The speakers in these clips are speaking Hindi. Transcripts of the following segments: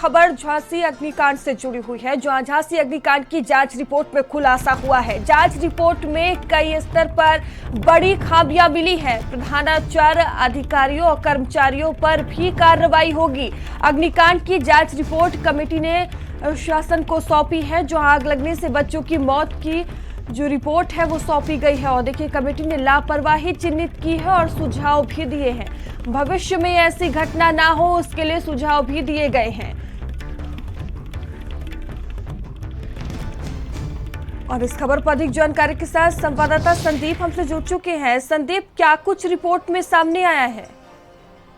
खबर झांसी अग्निकांड से जुड़ी हुई है, जहां झांसी अग्निकांड की जांच रिपोर्ट में खुलासा हुआ है। जांच रिपोर्ट में कई स्तर पर बड़ी खामियां मिली है। प्रधानाचार्य, अधिकारियों और कर्मचारियों पर भी कार्रवाई होगी। अग्निकांड की जांच रिपोर्ट कमेटी ने शासन को सौंपी है, जहां आग लगने से बच्चों की मौत की जो रिपोर्ट है वो सौंपी गई है। और देखिए, कमेटी ने लापरवाही चिन्हित की है और सुझाव भी दिए हैं। भविष्य में ऐसी घटना ना हो, उसके लिए सुझाव भी दिए गए हैं। और इस खबर पर अधिक जानकारी के साथ संवाददाता संदीप हमसे जुड़ चुके हैं। संदीप, क्या कुछ रिपोर्ट में सामने आया है?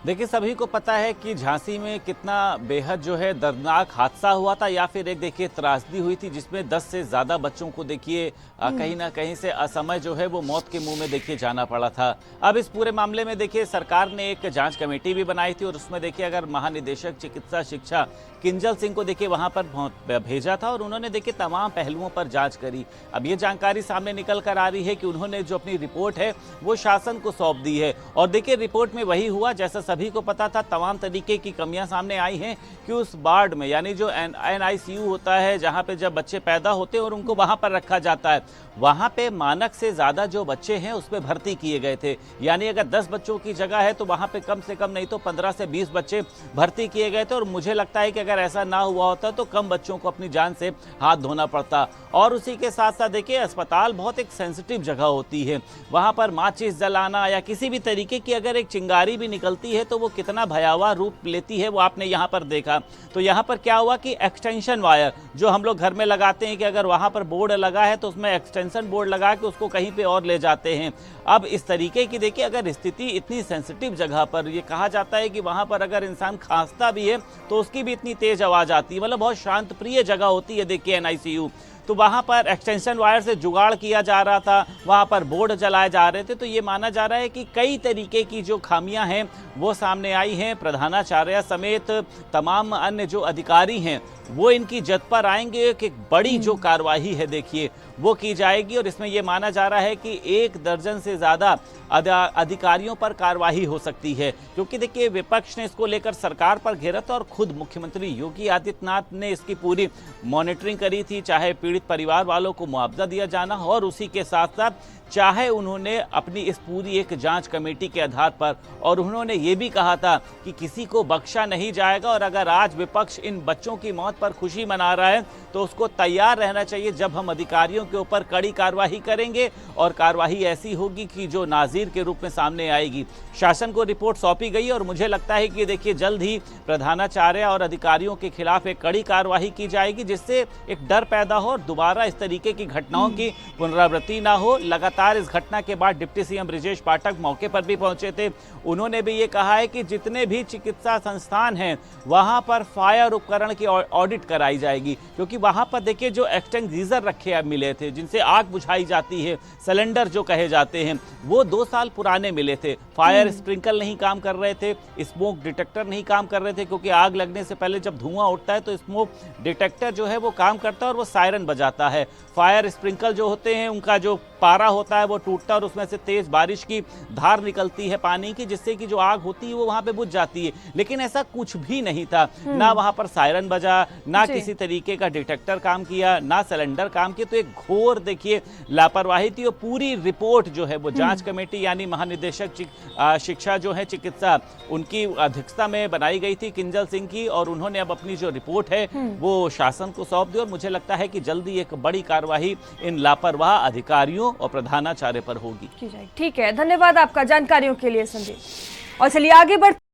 देखिए, सभी को पता है कि झांसी में कितना बेहद जो है दर्दनाक हादसा हुआ था, या फिर एक देखिए त्रासदी हुई थी जिसमें 10 से ज़्यादा बच्चों को देखिए कहीं ना कहीं से असमय जो है वो मौत के मुंह में देखिए जाना पड़ा था। अब इस पूरे मामले में देखिए सरकार ने एक जांच कमेटी भी बनाई थी, और उसमें देखिए अगर महानिदेशक चिकित्सा शिक्षा किंजल सिंह को देखिए वहां पर भेजा था, और उन्होंने देखिए तमाम पहलुओं पर जाँच करी। अब ये जानकारी सामने निकल कर आ रही है कि उन्होंने जो अपनी रिपोर्ट है वो शासन को सौंप दी है। और देखिए, रिपोर्ट में वही हुआ जैसा सभी को पता था। तमाम तरीके की कमियां सामने आई हैं कि उस वार्ड में, यानी जो NICU होता है, जहां पे जब बच्चे पैदा होते हैं और उनको वहां पर रखा जाता है, वहां पे मानक से ज्यादा जो बच्चे हैं उस पे भर्ती किए गए थे। यानी अगर 10 बच्चों की जगह है तो वहां पे कम से कम नहीं तो 15 से 20 बच्चे भर्ती किए गए थे। और मुझे लगता है कि अगर ऐसा ना हुआ होता तो कम बच्चों को अपनी जान से हाथ धोना पड़ता। और उसी के साथ साथ देखिए, अस्पताल बहुत एक सेंसिटिव जगह होती है। वहां पर माचिस जलाना या किसी भी तरीके की अगर एक चिंगारी भी निकलती है तो वो कितना भयावह रूप लेती है वो आपने यहाँ पर देखा। तो यहाँ पर क्या हुआ कि एक्सटेंशन वायर जो हम लोग घर में लगाते हैं कि अगर वहाँ पर बोर्ड लगा है तो उसमें एक्सटेंशन बोर्ड लगा के उसको कहीं पे और ले जाते हैं। अब इस तरीके की देखिए, अगर स्थिति इतनी सेंसिटिव जगह पर, ये कहा जाता है कि वहाँ पर अगर इंसान खांसता भी है तो उसकी भी इतनी तेज आवाज़ आती है, मतलब बहुत शांत प्रिय जगह होती है देखिए NICU। तो वहाँ पर एक्सटेंशन वायर से जुगाड़ किया जा रहा था, वहाँ पर बोर्ड जलाए जा रहे थे। तो ये माना जा रहा है कि कई तरीके की जो खामियां हैं वो सामने आई हैं। प्रधानाचार्य समेत तमाम अन्य जो अधिकारी हैं वो इनकी जद पर आएंगे कि बड़ी जो कार्रवाई है देखिए वो की जाएगी। और इसमें यह माना जा रहा है कि 1 दर्जन से ज़्यादा अधिकारियों पर कार्रवाई हो सकती है, क्योंकि देखिए विपक्ष ने इसको लेकर सरकार पर घेरा था और खुद मुख्यमंत्री योगी आदित्यनाथ ने इसकी पूरी मॉनिटरिंग करी थी, चाहे पीड़ित परिवार वालों को मुआवजा दिया जाना, और उसी के साथ साथ चाहे उन्होंने अपनी इस पूरी एक जांच कमेटी के आधार पर, और उन्होंने ये भी कहा था कि किसी को बख्शा नहीं जाएगा। और अगर आज विपक्ष इन बच्चों की मौत पर खुशी मना रहा है तो उसको तैयार रहना चाहिए जब हम अधिकारियों के ऊपर कड़ी कार्रवाई करेंगे, और कार्रवाई ऐसी होगी कि जो नाज़ीर के रूप में सामने आएगी। शासन को रिपोर्ट सौंपी गई और मुझे लगता है कि देखिए जल्द ही प्रधानाचार्य और अधिकारियों के खिलाफ एक कड़ी कार्रवाई की जाएगी, जिससे एक डर पैदा हो और दोबारा इस तरीके की घटनाओं की पुनरावृत्ति ना हो। लगातार इस घटना के बाद डिप्टी CM ब्रिजेश पाठक मौके पर भी पहुंचे थे। उन्होंने भी ये कहा है कि जितने भी चिकित्सा संस्थान हैं वहां पर फायर उपकरण की ऑडिट कराई जाएगी, क्योंकि वहां पर देखिए जो एक्सटिंग्विशर रखे मिले थे जिनसे आग बुझाई जाती है, सिलेंडर जो कहे जाते हैं, वो 2 साल पुराने मिले थे। फायर स्प्रिंकल नहीं काम कर रहे थे, स्मोक डिटेक्टर नहीं काम कर रहे थे, क्योंकि आग लगने से पहले जब धुआं उठता है तो स्मोक डिटेक्टर जो है वो काम करता है और वो सायरन बजाता है। फायर स्प्रिंकल जो होते हैं उनका जो पारा होता है वो टूटता है और उसमें से तेज बारिश की धार निकलती है पानी की, जिससे कि जो आग होती है वो वहां पे बुझ जाती है। लेकिन ऐसा कुछ भी नहीं था, ना वहां पर सायरन बजा, ना किसी तरीके का डिटेक्टर काम किया, ना सिलेंडर काम किया। तो एक घोर देखिए लापरवाही थी। और पूरी रिपोर्ट जो है वो जांच कमेटी यानी महानिदेशक शिक्षा जो है चिकित्सा, उनकी अध्यक्षता में बनाई गई थी किंजल सिंह की, और उन्होंने अब अपनी जो रिपोर्ट है वो शासन को सौंप दी। और मुझे लगता है कि जल्दी एक बड़ी कार्रवाई इन लापरवाह अधिकारियों और प्रधानाचार्य पर होगी। ठीक है, धन्यवाद आपका जानकारियों के लिए संदीप। और चलिए आगे बढ़ते